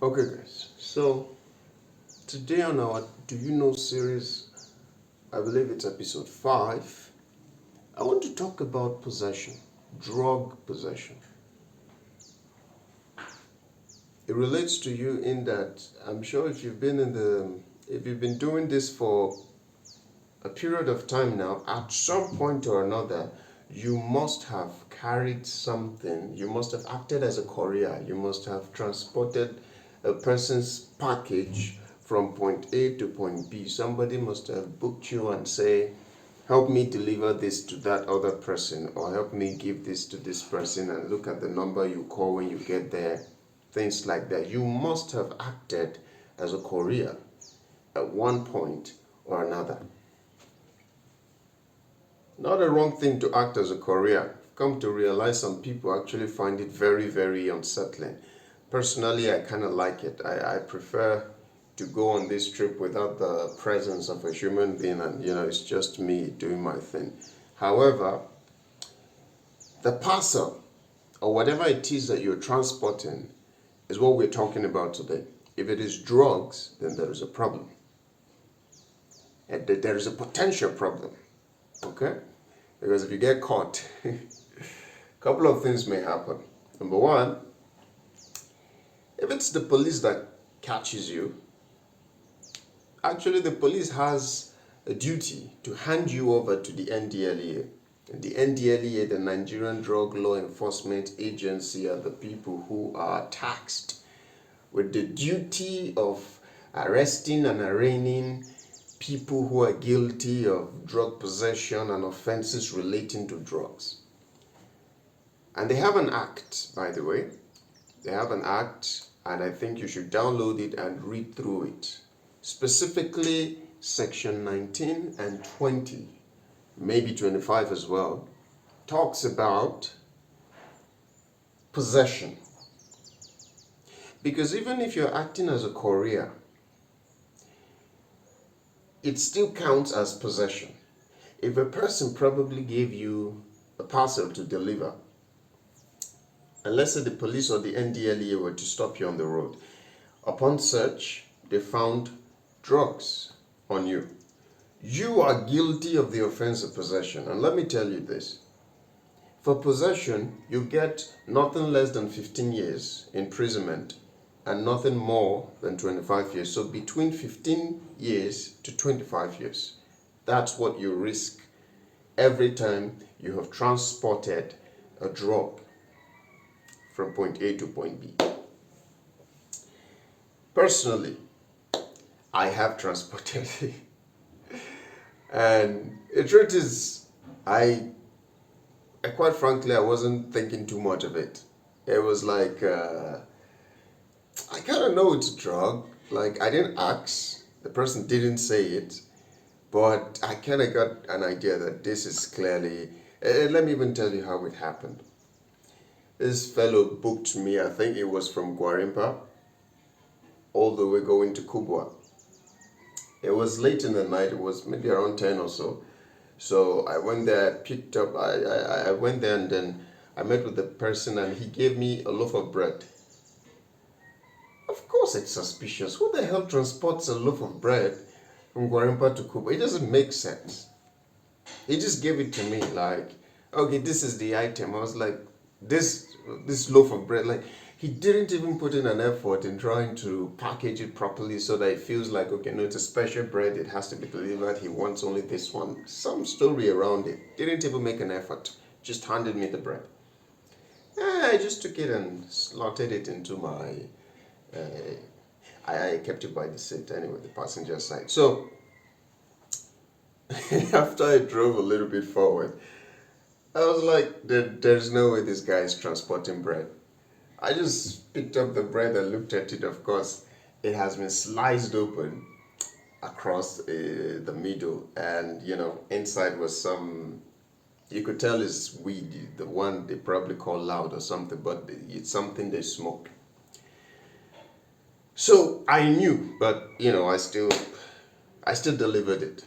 Okay, guys. So today on our Do You Know series, I believe it's episode 5, I want to talk about possession, drug possession. It relates to you in that I'm sure if you've been doing this for a period of time now, at some point or another, you must have carried something, you must have acted as a courier, you must have transported a person's package from point A to point B. Somebody must have booked you and say, help me deliver this to that other person, or help me give this to this person, and look at the number you call when you get there, things like that. You must have acted as a courier at one point or another. Not a wrong thing to act as a courier. I've come to realize some people actually find it very, very unsettling. Personally, I kind of like it. I prefer to go on this trip without the presence of a human being, and it's just me doing my thing. However, the parcel or whatever it is that you're transporting is what we're talking about today. If it is drugs, then there is a problem. And there is a potential problem. Okay? Because if you get caught, a couple of things may happen. Number one, if it's the police that catches you, actually the police has a duty to hand you over to the NDLEA. And the NDLEA, the Nigerian Drug Law Enforcement Agency, are the people who are tasked with the duty of arresting and arraigning people who are guilty of drug possession and offenses relating to drugs. And they have an act, by the way. They have an act, and I think you should download it and read through it. Specifically, section 19 and 20, maybe 25 as well, talks about possession. Because even if you're acting as a courier, it still counts as possession. If a person probably gave you a parcel to deliver, and let's say the police or the NDLEA were to stop you on the road, upon search, they found drugs on you. You are guilty of the offense of possession. And let me tell you this. For possession, you get nothing less than 15 years imprisonment and nothing more than 25 years. So between 15 years to 25 years. That's what you risk every time you have transported a drug from point A to point B. Personally, I have transported it. And the truth is, I quite frankly, I wasn't thinking too much of it. It was like, I kind of know it's a drug. Like, I didn't ask, the person didn't say it, but I kind of got an idea that this is clearly, let me even tell you how it happened. This fellow booked me, I think it was from Guarimpa, all the way going to Kubwa. It was late in the night, it was maybe around 10 or so. So I went there, picked up, I went there, and then I met with the person, and he gave me a loaf of bread. Of course it's suspicious. Who the hell transports a loaf of bread from Guarimpa to Kuba? It doesn't make sense. He just gave it to me like, okay, this is the item. I was like, this loaf of bread, like, he didn't even put in an effort in trying to package it properly so that it feels like, okay, no, it's a special bread, it has to be delivered, he wants only this one. Some story around it. Didn't even make an effort. Just handed me the bread. I just took it and slotted it into my... I kept it by the seat anyway, the passenger side. So, after I drove a little bit forward, I was like, there's no way this guy is transporting bread. I just picked up the bread and looked at it. Of course, it has been sliced open across the middle, and inside was some, you could tell it's weed, the one they probably call loud or something, but it's something they smoke. So I knew, but I still delivered it.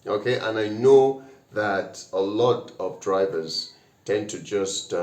Okay, and I know that a lot of drivers tend to just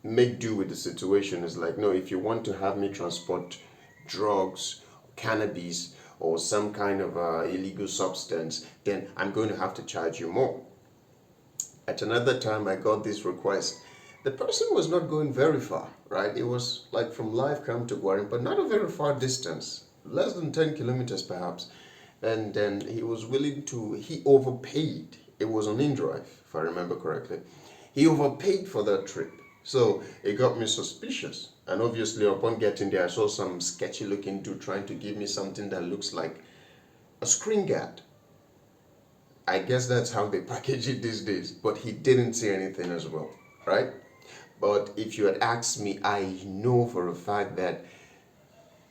make do with the situation. It's like, no, if you want to have me transport drugs, cannabis, or some kind of illegal substance, then I'm going to have to charge you more. At another time, I got this request. The person was not going very far, right? It was like from Live Camp to Guarin, but not a very far distance, less than 10 kilometers perhaps. And then he was willing to, he overpaid. It was on InDrive, if I remember correctly. He overpaid for that trip. So it got me suspicious. And obviously, upon getting there, I saw some sketchy looking dude trying to give me something that looks like a screen guard. I guess that's how they package it these days. But he didn't say anything as well, right? But if you had asked me, I know for a fact that,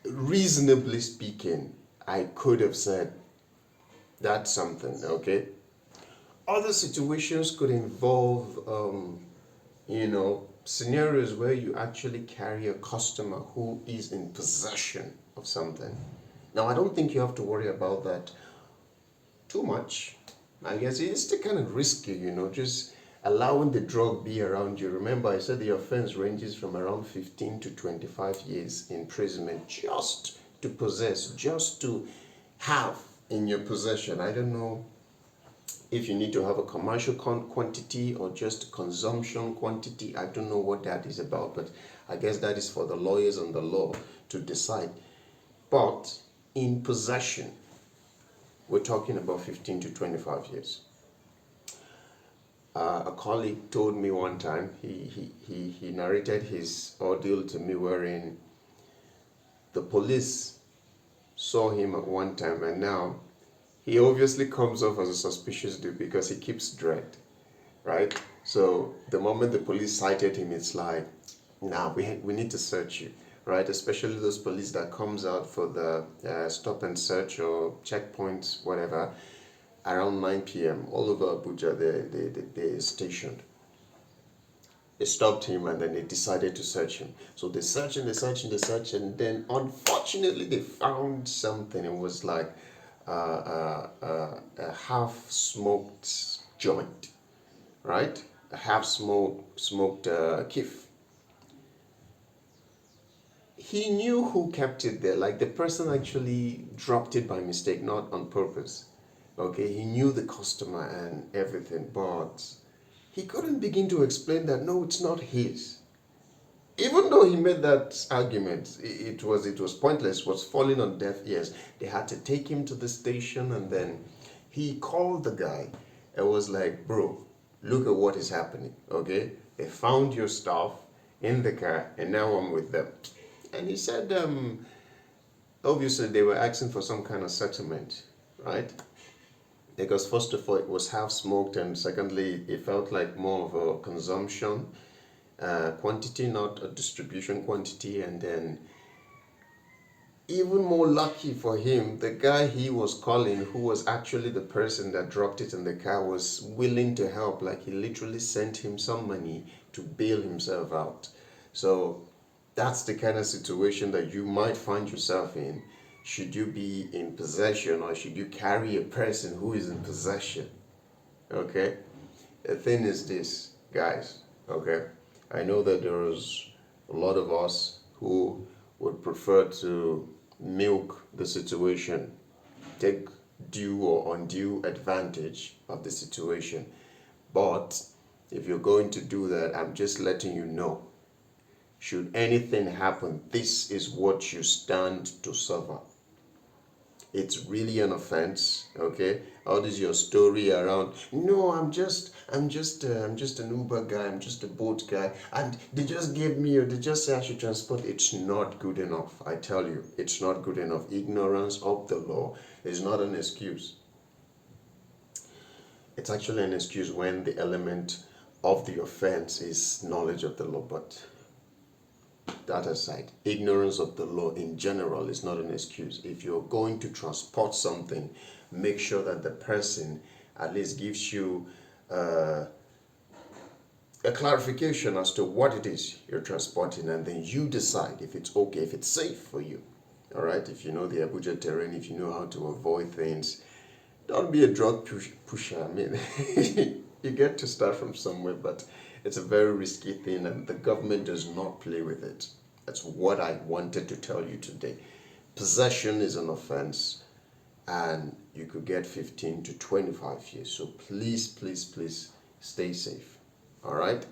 reasonably speaking, I could have said, that's something, okay? Other situations could involve, scenarios where you actually carry a customer who is in possession of something. Now, I don't think you have to worry about that too much. I guess it's still kind of risky, just allowing the drug be around you. Remember, I said the offense ranges from around 15 to 25 years imprisonment just to possess, just to have in your possession. I don't know if you need to have a commercial quantity or just consumption quantity. I don't know what that is about, but I guess that is for the lawyers and the law to decide. But in possession, we're talking about 15 to 25 years. A colleague told me one time, he narrated his ordeal to me, wherein the police saw him at one time, and now he obviously comes off as a suspicious dude because he keeps dread, right? So the moment the police cited him, it's like, nah, we need to search you, right? Especially those police that comes out for the stop and search or checkpoints, whatever, around 9 p.m. all over Abuja, they stationed. They stopped him and then they decided to search him. So they searched and then unfortunately they found something. It was like a half-smoked joint, right? A half-smoked kiff. He knew who kept it there. Like the person actually dropped it by mistake, not on purpose. Okay, he knew the customer and everything, but he couldn't begin to explain that, no, it's not his. Even though he made that argument, it was pointless, it was falling on deaf ears. They had to take him to the station, and then he called the guy and was like, bro, look at what is happening, okay? They found your stuff in the car, and now I'm with them. And he said, obviously they were asking for some kind of settlement, right? Because first of all, it was half smoked, and secondly, it felt like more of a consumption quantity, not a distribution quantity. And then, even more lucky for him, the guy he was calling, who was actually the person that dropped it in the car, was willing to help. Like, he literally sent him some money to bail himself out. So that's the kind of situation that you might find yourself in. Should you be in possession, or should you carry a person who is in possession? Okay? The thing is this, guys, okay? I know that there is a lot of us who would prefer to milk the situation, take due or undue advantage of the situation. But if you're going to do that, I'm just letting you know, should anything happen, this is what you stand to suffer. It's really an offense, okay? How is your story around? No, I'm just an Uber guy. I'm just a boat guy, and they just gave me, or they just say I should transport. It's not good enough. I tell you, it's not good enough. Ignorance of the law is not an excuse. It's actually an excuse when the element of the offense is knowledge of the law, but that aside, ignorance of the law in general is not an excuse. If you're going to transport something, make sure that the person at least gives you a clarification as to what it is you're transporting, and then you decide if it's okay, if it's safe for you. All right, if you know the Abuja terrain, if you know how to avoid things, don't be a drug pusher. I mean, you get to start from somewhere, but It's a very risky thing, and the government does not play with it. That's what I wanted to tell you today. Possession is an offense, and you could get 15 to 25 years. So please, please, please stay safe. All right?